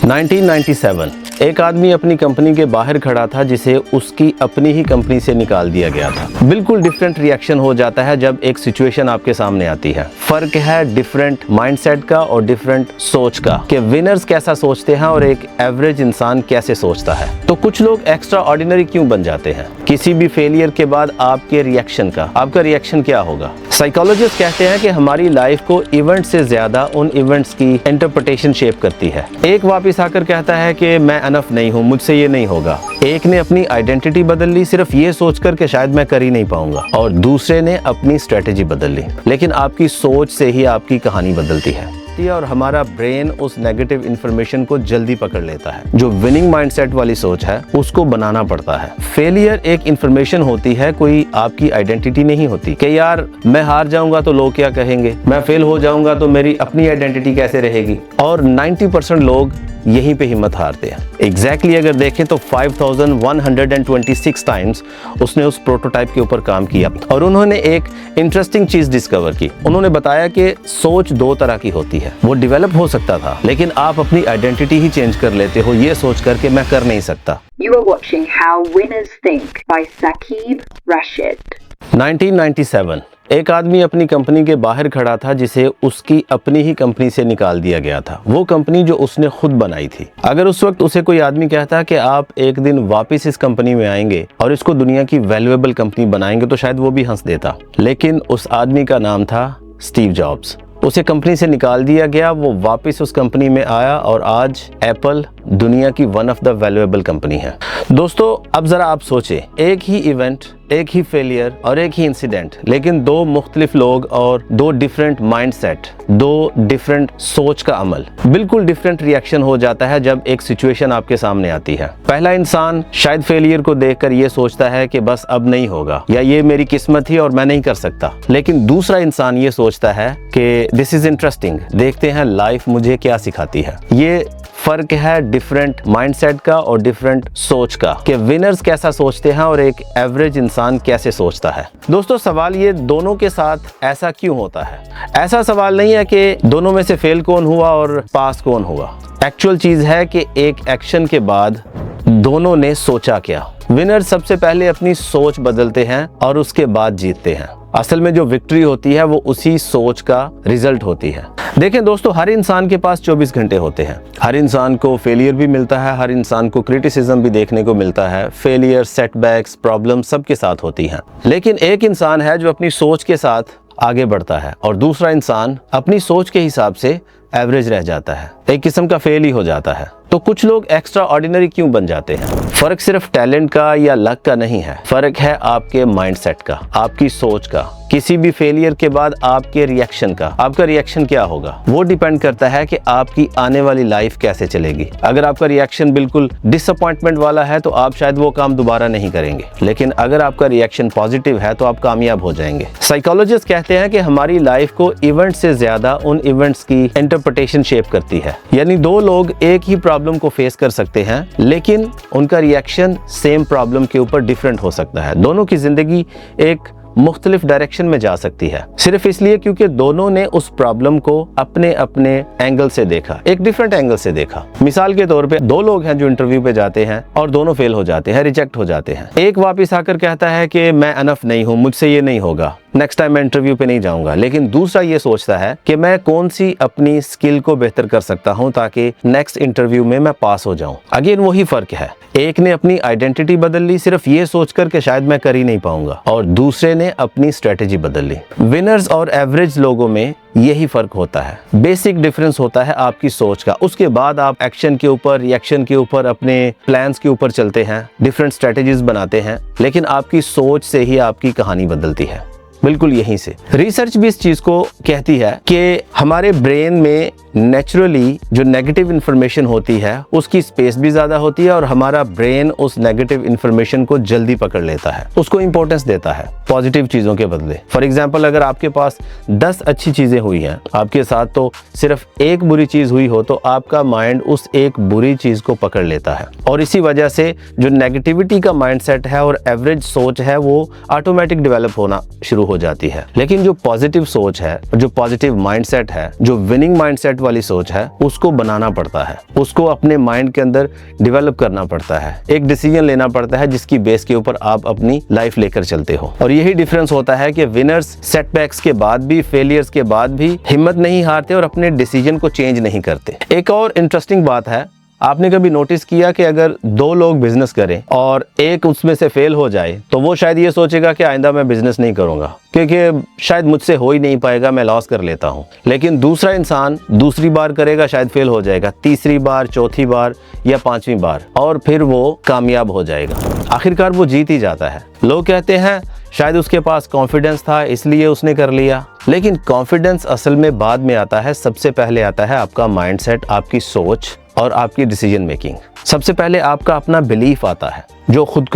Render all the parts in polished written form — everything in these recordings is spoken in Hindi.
1997 एक आदमी अपनी कंपनी के बाहर खड़ा था जिसे उसकी अपनी ही कंपनी से निकाल दिया गया था। बिल्कुल डिफरेंट रिएक्शन हो जाता है जब एक सिचुएशन आपके सामने आती है। फर्क है डिफरेंट माइंडसेट का और डिफरेंट सोच का कि विनर्स कैसा सोचते हैं और एक एवरेज इंसान कैसे सोचता है। तो कुछ लोग एक्स्ट्रा ऑर्डिनरी क्यों बन जाते हैं? किसी भी फेलियर के बाद आपके रिएक्शन का आपका रिएक्शन क्या होगा? साइकोलॉजिस्ट कहते हैं कि हमारी लाइफ को इवेंट से ज्यादा उन इवेंट्स की इंटरप्रिटेशन शेप करती है। एक वापस आकर कहता है कि मैं अनफ नहीं हूँ, मुझसे ये नहीं होगा। एक ने अपनी आइडेंटिटी बदल ली सिर्फ ये सोचकर कि शायद मैं कर ही नहीं पाऊंगा, और दूसरे ने अपनी स्ट्रेटेजी बदल ली। लेकिन आपकी सोच से ही आपकी कहानी बदलती है और हमारा ब्रेन उस नेगेटिव इंफॉर्मेशन को जल्दी पकड़ लेता है। जो विनिंग माइंडसेट वाली सोच है उसको बनाना पड़ता है। फेलियर एक इंफॉर्मेशन होती है, कोई आपकी आइडेंटिटी नहीं होती कि यार मैं हार जाऊंगा तो लोग क्या कहेंगे, मैं फेल हो जाऊंगा तो मेरी अपनी आइडेंटिटी कैसे रहेगी। और 90% लोग यहीं पे हिम्मत हारते हैं। एग्जैक्टली अगर देखें तो 5126 टाइम्स उसने उस प्रोटोटाइप के ऊपर काम किया और उन्होंने एक इंटरेस्टिंग चीज डिस्कवर की। उन्होंने बताया कि सोच दो तरह की होती है। वो डेवलप हो सकता था लेकिन आप अपनी आइडेंटिटी ही चेंज कर लेते हो ये सोच कर के मैं कर नहीं सकता। You are watching How Winners Think by Saqib Rashid। 1997 एक आदमी अपनी कंपनी के बाहर खड़ा था जिसे उसकी अपनी ही कंपनी से निकाल दिया गया था। वो कंपनी जो उसने खुद बनाई थी। अगर उस वक्त उसे कोई आदमी कहता कि आप एक दिन वापस इस कंपनी में आएंगे और इसको दुनिया की वैल्यूएबल कंपनी बनाएंगे तो शायद वो भी हंस देता। लेकिन उस आदमी का नाम था स्टीव जॉब्स। उसे कंपनी से निकाल दिया गया, वो वापस उस कंपनी में आया और आज एप्पल दुनिया की one of the valuable company है। दोस्तों अब जरा आप सोचें, एक ही इवेंट, एक ही फेलियर और एक ही इंसिडेंट, लेकिन दो मुख्तलिफ लोग और दो डिफरेंट माइंडसेट, दो डिफरेंट सोच का अमल। बिल्कुल डिफरेंट रिएक्शन हो जाता है जब एक सिचुएशन आपके सामने आती है। पहला इंसान शायद फेलियर को देखकर ये सोचता है कि बस अब नहीं होगा या ये मेरी किस्मत थी और मैं नहीं कर सकता। लेकिन दूसरा इंसान ये सोचता है कि दिस इज इंटरेस्टिंग, देखते हैं लाइफ मुझे क्या सिखाती है। ये फर्क है डिफरेंट माइंडसेट का और डिफरेंट सोच का कि विनर्स कैसा सोचते हैं और एक एवरेज इंसान कैसे सोचता है। दोस्तों सवाल ये दोनों के साथ ऐसा क्यों होता है? ऐसा सवाल नहीं है कि दोनों में से फेल कौन हुआ और पास कौन हुआ। एक्चुअल चीज है कि एक एक्शन के बाद दोनों ने सोचा क्या। विनर सबसे पहले अपनी सोच बदलते हैं और उसके बाद जीतते हैं। असल में जो विक्ट्री होती है वो उसी सोच का रिजल्ट होती है। देखें दोस्तों, हर इंसान के पास 24 घंटे होते हैं। हर इंसान को फेलियर भी मिलता है, हर इंसान को क्रिटिसिज्म भी देखने को मिलता है। फेलियर, सेटबैक्स, प्रॉब्लम सबके साथ होती हैं। लेकिन एक इंसान है जो अपनी सोच के साथ आगे बढ़ता है और दूसरा इंसान अपनी सोच के हिसाब से एवरेज रह जाता है, एक किस्म का फेल ही हो जाता है। तो कुछ लोग एक्स्ट्रा ऑर्डिनरी क्यों बन जाते हैं? फर्क सिर्फ टैलेंट का या लक का नहीं है, फर्क है आपके माइंडसेट का, आपकी सोच का। किसी भी फेलियर के बाद आपके रिएक्शन का, आपका रिएक्शन क्या होगा वो डिपेंड करता है कि आपकी आने वाली लाइफ कैसे चलेगी। अगर आपका रिएक्शन बिल्कुल डिसअपॉइंटमेंट वाला है तो आप शायद वो काम दोबारा नहीं करेंगे, लेकिन अगर आपका रिएक्शन पॉजिटिव है तो आप कामयाब हो जाएंगे। साइकोलॉजिस्ट कहते हैं कि हमारी लाइफ को इवेंट से ज्यादा उन इवेंट्स की इंटरप्रिटेशन शेप करती है। यानी दो लोग एक ही प्रॉब्लम को फेस कर सकते हैं लेकिन उनका रिएक्शन सेम प्रॉब्लम के ऊपर डिफरेंट हो सकता है। दोनों की जिंदगी एक मुख्तलिफ डायरेक्शन में जा सकती है, सिर्फ इसलिए क्योंकि दोनों ने उस प्रॉब्लम को अपने अपने एंगल से देखा, एक डिफरेंट एंगल से देखा। मिसाल के तौर पे दो लोग हैं जो इंटरव्यू पे जाते हैं और दोनों फेल हो जाते हैं, रिजेक्ट हो जाते हैं। एक वापस आकर कहता है कि मैं अनफ नहीं हूँ, मुझसे ये नहीं होगा, नेक्स्ट टाइम मैं इंटरव्यू पे नहीं जाऊंगा। लेकिन दूसरा ये सोचता है कि मैं कौन सी अपनी स्किल को बेहतर कर सकता हूं ताकि नेक्स्ट इंटरव्यू में मैं पास हो जाऊं। अगेन वही फर्क है, एक ने अपनी आइडेंटिटी बदल ली सिर्फ ये सोचकर कि शायद मैं कर ही नहीं पाऊंगा, और दूसरे ने अपनी स्ट्रेटेजी बदल ली। विनर्स और एवरेज लोगों में यही फर्क होता है। बेसिक डिफरेंस होता है आपकी सोच का। उसके बाद आप एक्शन के ऊपर, रिएक्शन के ऊपर, अपने प्लान्स के ऊपर चलते हैं, डिफरेंट स्ट्रेटेजीज बनाते हैं, लेकिन आपकी सोच से ही आपकी कहानी बदलती है। बिल्कुल यहीं से रिसर्च भी इस चीज को कहती है कि हमारे ब्रेन में नेचुरली जो नेगेटिव इंफॉर्मेशन होती है उसकी स्पेस भी ज्यादा होती है और हमारा ब्रेन उस नेगेटिव इंफॉर्मेशन को जल्दी पकड़ लेता है, उसको इंपॉर्टेंस देता है पॉजिटिव चीजों के बदले। फॉर एग्जांपल, अगर आपके पास 10 अच्छी चीजें हुई हैं आपके साथ, तो सिर्फ एक बुरी चीज हुई हो तो आपका माइंड उस एक बुरी चीज को पकड़ लेता है, और इसी वजह से जो नेगेटिविटी का माइंडसेट है और एवरेज सोच है वो ऑटोमेटिक डेवलप होना शुरू हो जाती है। लेकिन जो पॉजिटिव सोच है, जो पॉजिटिव माइंडसेट है, जो विनिंग माइंडसेट माइंडसेट वाली सोच है उसको बनाना पड़ता है, उसको अपने माइंड के अंदर डेवलप करना पड़ता है, एक डिसीजन लेना पड़ता है जिसकी बेस के ऊपर आप अपनी लाइफ लेकर चलते हो। और यही डिफरेंस होता है कि विनर्स सेटबैक्स के बाद भी, फेलियर्स के बाद भी हिम्मत नहीं हारते और अपने डिसीजन को चेंज नहीं करते। एक और इंटरेस्टिंग बात है, आपने कभी नोटिस किया कि अगर दो लोग बिजनेस करें और एक उसमें से फेल हो जाए तो वो शायद ये सोचेगा कि आइंदा मैं बिजनेस नहीं करूंगा क्योंकि शायद मुझसे हो ही नहीं पाएगा, मैं लॉस कर लेता हूं। लेकिन दूसरा इंसान दूसरी बार करेगा, शायद फेल हो जाएगा, तीसरी बार, चौथी बार या पांचवी बार, और फिर वो कामयाब हो जाएगा। आखिरकार वो जीत ही जाता है। लोग कहते हैं शायद उसके पास कॉन्फिडेंस था इसलिए उसने कर लिया, लेकिन कॉन्फिडेंस असल में बाद में आता है। सबसे पहले आता है आपका माइंडसेट, आपकी सोच और आपकी डिसीजन मेकिंग। सबसे पहले आपका अपना बिलीफ आता है जो खुद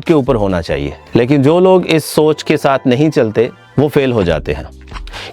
के ऊपर होना चाहिए। लेकिन जो लोग इस सोच के साथ नहीं चलते वो फेल हो जाते हैं,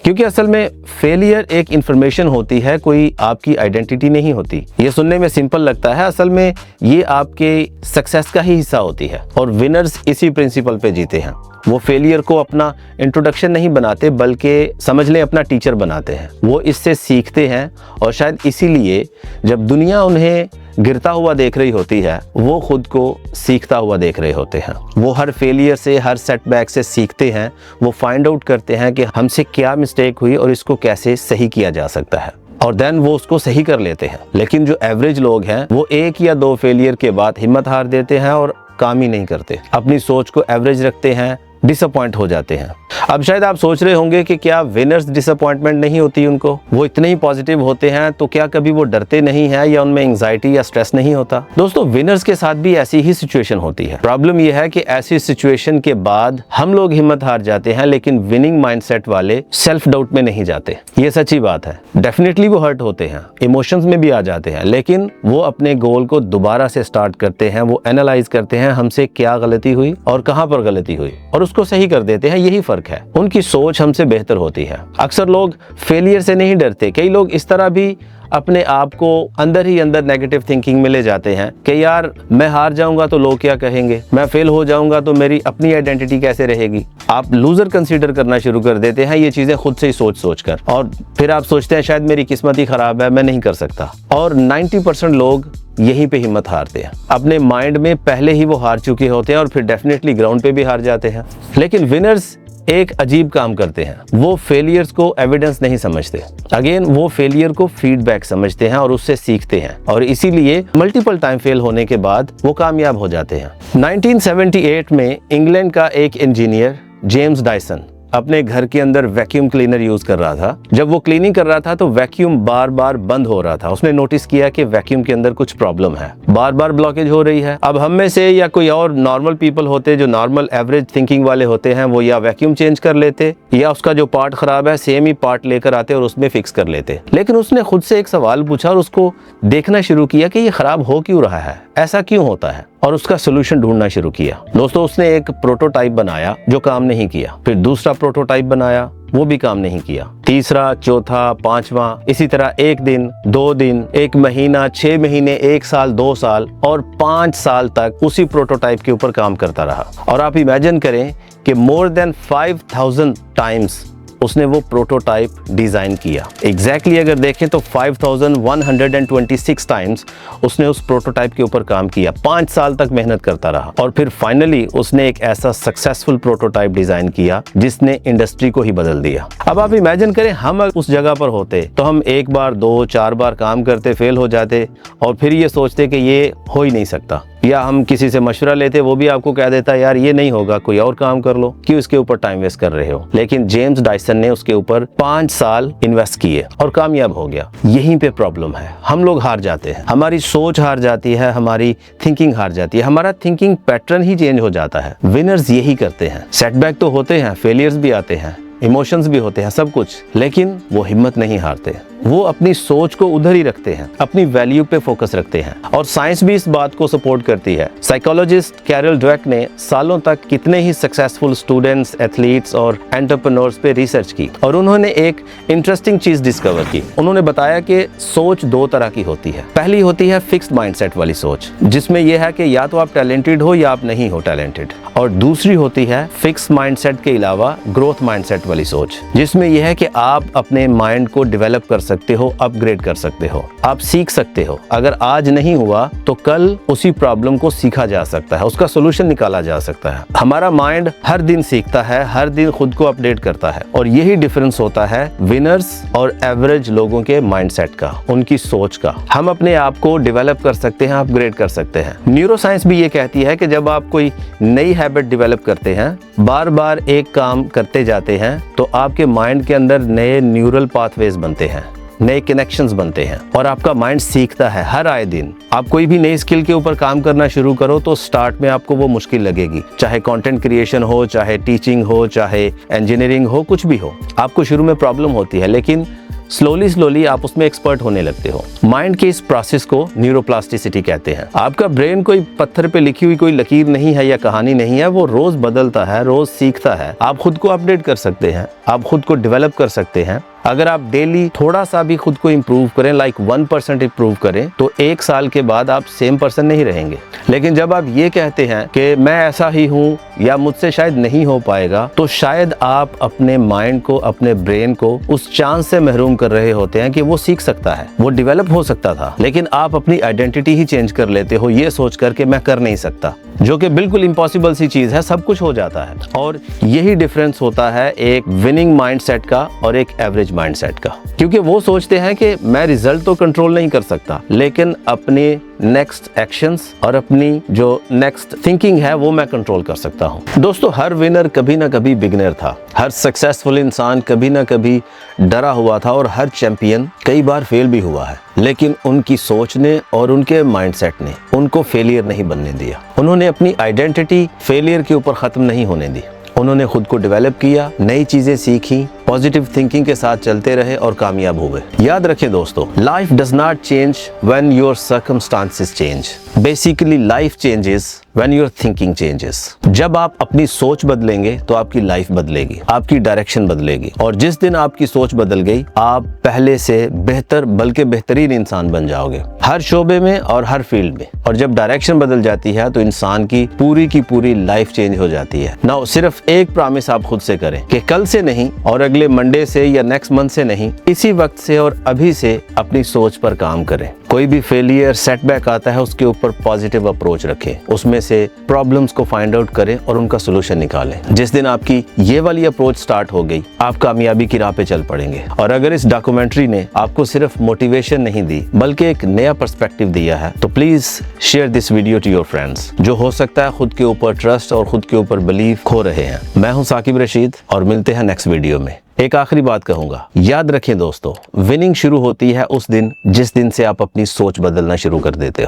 क्योंकि असल में फेलियर एक इंफॉर्मेशन होती है, कोई आपकी आइडेंटिटी नहीं होती। ये सुनने में सिंपल लगता है, असल में ये आपके सक्सेस का ही हिस्सा होती है। और विनर्स इसी प्रिंसिपल पे जीते हैं। वो फेलियर को अपना इंट्रोडक्शन नहीं बनाते बल्कि समझ लें अपना टीचर बनाते हैं। वो इससे सीखते हैं और शायद इसीलिए जब दुनिया उन्हें गिरता हुआ देख रही होती है वो खुद को सीखता हुआ देख रहे होते हैं। वो हर फेलियर से, हर सेटबैक से सीखते हैं। वो फाइंड आउट करते हैं कि हमसे क्या मिस्टेक हुई और इसको कैसे सही किया जा सकता है, और देन वो उसको सही कर लेते हैं। लेकिन जो एवरेज लोग हैं वो एक या दो फेलियर के बाद हिम्मत हार देते हैं और काम ही नहीं करते, अपनी सोच को एवरेज रखते हैं, डिसअपॉइंट हो जाते हैं। अब शायद आप सोच रहे होंगे कि क्या विनर्स डिसअपॉइंटमेंट नहीं होती उनको, वो इतने ही पॉजिटिव होते हैं तो क्या कभी वो डरते नहीं हैं या उनमें एंजाइटी या स्ट्रेस नहीं होता? दोस्तों, विनर्स के साथ भी ऐसी ही सिचुएशन होती है। प्रॉब्लम यह है कि ऐसी सिचुएशन के बाद हम लोग हिम्मत हार जाते हैं, लेकिन विनिंग माइंडसेट वाले सेल्फ डाउट में नहीं जाते। ये सच्ची बात है। डेफिनेटली वो हर्ट होते हैं, इमोशंस में भी आ जाते हैं, लेकिन वो अपने गोल को दोबारा से स्टार्ट करते हैं। वो एनालाइज करते हैं हमसे क्या गलती हुई और कहां पर गलती हुई और उसको सही कर देते हैं। यही फर्क है, उनकी सोच हमसे बेहतर होती है। अक्सर लोग फेलियर से नहीं डरते। कई लोग इस तरह भी अपने आप को अंदर ही अंदर नेगेटिव थिंकिंग में ले जाते हैं कि यार मैं हार जाऊंगा तो लोग क्या कहेंगे, मैं फेल हो जाऊंगा तो मेरी अपनी आइडेंटिटी कैसे रहेगी। आप लूजर कंसीडर करना शुरू कर देते हैं ये चीजें खुद से ही सोच कर, और फिर आप सोचते हैं शायद मेरी किस्मत ही खराब है, मैं नहीं कर सकता। और 90% लोग यहीं पे हिम्मत हारते हैं। अपने माइंड में पहले ही वो हार चुके होते हैं और फिर डेफिनेटली ग्राउंड पे भी हार जाते हैं। लेकिन विनर्स एक अजीब काम करते हैं, वो फेलियर्स को एविडेंस नहीं समझते। अगेन वो फेलियर को फीडबैक समझते हैं और उससे सीखते हैं, और इसीलिए मल्टीपल टाइम फेल होने के बाद वो कामयाब हो जाते हैं। 1978 में इंग्लैंड का एक इंजीनियर जेम्स डायसन अपने घर के अंदर वैक्यूम क्लीनर यूज कर रहा था। जब वो क्लीनिंग कर रहा था तो वैक्यूम बार बार बंद हो रहा था। उसने नोटिस किया कि वैक्यूम के अंदर कुछ प्रॉब्लम है, बार बार ब्लॉकेज हो रही है। अब हम में से या कोई और नॉर्मल पीपल होते जो नॉर्मल एवरेज थिंकिंग वाले होते हैं, वो या वैक्यूम चेंज कर लेते या उसका जो पार्ट खराब है सेम ही पार्ट लेकर आते और उसमें फिक्स कर लेते। लेकिन उसने खुद से एक सवाल पूछा और उसको देखना शुरू किया कि ये खराब हो क्यों रहा है, ऐसा क्यों होता है, और उसका सोल्यूशन ढूंढना शुरू किया। दोस्तों, उसने एक प्रोटोटाइप बनाया जो काम नहीं किया, फिर दूसरा प्रोटोटाइप बनाया, वो भी काम नहीं किया, तीसरा, चौथा, पांचवा, इसी तरह 1 दिन, 2 दिन, 1 महीना, 6 महीने, 1 साल, 2 साल और 5 साल तक उसी प्रोटोटाइप के ऊपर काम करता रहा। और आप इमेजिन करें कि मोर देन 5000 टाइम्स उसने वो प्रोटोटाइप डिजाइन किया। एग्जैक्टली अगर देखें तो 5126 टाइम्स उसने उस प्रोटोटाइप के ऊपर काम किया। 5 साल तक मेहनत करता रहा और फिर फाइनली उसने एक ऐसा सक्सेसफुल प्रोटोटाइप डिजाइन किया जिसने इंडस्ट्री को ही बदल दिया। अब आप इमेजिन करें हम उस जगह पर होते तो हम 1 बार, 2, 4 बार काम करते, फेल हो जाते और फिर ये सोचते कि ये हो ही नहीं सकता, या हम किसी से मशवरा लेते, वो भी आपको कह देता यार ये नहीं होगा, कोई और काम कर लो, क्यों इसके ऊपर टाइम वेस्ट कर रहे हो। लेकिन जेम्स डायसन ने उसके ऊपर 5 साल इन्वेस्ट किए और कामयाब हो गया। यहीं पे प्रॉब्लम है, हम लोग हार जाते हैं, हमारी सोच हार जाती है, हमारी थिंकिंग हार जाती है, हमारा थिंकिंग पैटर्न ही चेंज हो जाता है। विनर्स यही करते हैं। सेटबैक तो होते हैं, फेलियर्स भी आते हैं, इमोशंस भी होते हैं, सब कुछ, लेकिन वो हिम्मत नहीं हारते। वो अपनी सोच को उधर ही रखते हैं, अपनी वैल्यू पे फोकस रखते हैं, और साइंस भी इस बात को सपोर्ट करती है। साइकोलॉजिस्ट कैरल ड्वेक ने सालों तक कितने ही सक्सेसफुल स्टूडेंट्स, एथलीट्स और एंटरप्रेन्योर्स पे रिसर्च की और उन्होंने एक इंटरेस्टिंग चीज डिस्कवर की। उन्होंने बताया कि सोच 2 तरह की होती है। पहली होती है फिक्स्ड माइंडसेट वाली सोच, जिसमें यह है कि या तो आप टैलेंटेड हो या आप नहीं हो टैलेंटेड, और दूसरी होती है फिक्स्ड माइंडसेट के अलावा ग्रोथ माइंडसेट वाली सोच, जिसमें यह है कि आप अपने माइंड को डेवलप कर सकते हो, अपग्रेड कर सकते हो, आप सीख सकते हो। अगर आज नहीं हुआ तो कल उसी प्रॉब्लम को सीखा जा सकता है, उसका सोल्यूशन निकाला जा सकता है। हमारा माइंड हर दिन सीखता है, हर दिन खुद को अपडेट करता है, और यही डिफरेंस होता है विनर्स और एवरेज लोगों के माइंडसेट का, उनकी सोच का। हम अपने आप को डेवलप कर सकते हैं, अपग्रेड कर सकते हैं। न्यूरोसाइंस भी ये कहती है कि जब आप कोई नई हैबिट डेवलप करते हैं, बार बार एक काम करते जाते हैं, तो आपके माइंड के अंदर नए न्यूरल पाथवेज बनते हैं, नए कनेक्शंस बनते हैं, और आपका माइंड सीखता है हर आए दिन। आप कोई भी नई स्किल के ऊपर काम करना शुरू करो तो स्टार्ट में आपको वो मुश्किल लगेगी, चाहे कंटेंट क्रिएशन हो, चाहे टीचिंग हो, चाहे इंजीनियरिंग हो, कुछ भी हो। आपको शुरू में प्रॉब्लम होती है, लेकिन स्लोली आप उसमें एक्सपर्ट होने लगते हो। माइंड के इस प्रोसेस को न्यूरोप्लास्टिसिटी कहते हैं। आपका ब्रेन कोई पत्थर पे लिखी हुई कोई लकीर नहीं है या कहानी नहीं है, वो रोज बदलता है, रोज सीखता है। आप खुद को अपडेट कर सकते हैं, आप खुद को डेवलप कर सकते हैं। अगर आप डेली थोड़ा सा भी खुद को इम्प्रूव करें, लाइक 1% इम्प्रूव करें, तो 1 साल के बाद आप सेम पर्सन नहीं रहेंगे। लेकिन जब आप ये कहते हैं कि मैं ऐसा ही हूँ या मुझसे शायद नहीं हो पाएगा, तो शायद आप अपने माइंड को, अपने ब्रेन को उस चांस से महरूम कर रहे होते हैं कि वो सीख सकता है, वो डेवलप हो सकता था। लेकिन आप अपनी आइडेंटिटी ही चेंज कर लेते हो ये सोच कर के मैं कर नहीं सकता, जो कि बिल्कुल इम्पॉसिबल सी चीज है। सब कुछ हो जाता है, और यही डिफरेंस होता है एक विनिंग माइंडसेट का और एक एवरेज माइंडसेट का। क्योंकि वो सोचते हैं कि मैं रिजल्ट तो कंट्रोल नहीं कर सकता, लेकिन अपने नेक्स्ट एक्शंस और अपनी जो नेक्स्ट थिंकिंग है वो मैं कंट्रोल कर सकता हूं। दोस्तों, हर विनर कभी ना कभी बिगिनर था, हर सक्सेसफुल इंसान कभी ना कभी डरा हुआ था, और हर चैंपियन कई बार फेल भी हुआ है। लेकिन उनकी सोच ने और उनके माइंडसेट ने उनको फेलियर नहीं बनने दिया। उन्होंने अपनी आइडेंटिटी फेलियर के ऊपर खत्म नहीं होने दी। उन्होंने खुद को डेवलप किया, नई चीजें सीखी, पॉजिटिव थिंकिंग के साथ चलते रहे और कामयाब हुए। याद रखें दोस्तों, life does not change when your circumstances change, basically life changes when your thinking changes. जब आप अपनी सोच बदलेंगे तो आपकी लाइफ बदलेगी, आपकी डायरेक्शन बदलेगी, और जिस दिन आपकी सोच बदल गई, आप पहले से बेहतर बल्कि बेहतरीन इंसान बन जाओगे, हर शोबे में और हर फील्ड में। और जब डायरेक्शन बदल जाती है तो इंसान की पूरी लाइफ चेंज हो जाती है। नाउ सिर्फ एक प्रॉमिस आप खुद से करें कि कल से नहीं और अगले मंडे से या नेक्स्ट मंथ से नहीं, इसी वक्त से और अभी से अपनी सोच पर काम करें। कोई भी फेलियर, सेटबैक आता है, उसके ऊपर पॉजिटिव अप्रोच रखें, उसमें से प्रॉब्लम्स को फाइंड आउट करें और उनका सोल्यूशन निकालें। जिस दिन आपकी ये वाली अप्रोच स्टार्ट हो गई, आप कामयाबी की राह पे चल पड़ेंगे। और अगर इस डॉक्यूमेंट्री ने आपको सिर्फ मोटिवेशन नहीं दी बल्कि एक नया पर्सपेक्टिव दिया है, तो please share this video to your friends, जो हो सकता है खुद के ऊपर ट्रस्ट और खुद के ऊपर बिलीफ खो रहे हैं। मैं हूं साकिब रशीद, और मिलते हैं नेक्स्ट वीडियो में। एक आखिरी बात कहूंगा, याद रखें दोस्तों, विनिंग शुरू होती है उस दिन जिस दिन से आप अपनी सोच बदलना शुरू कर देते हो।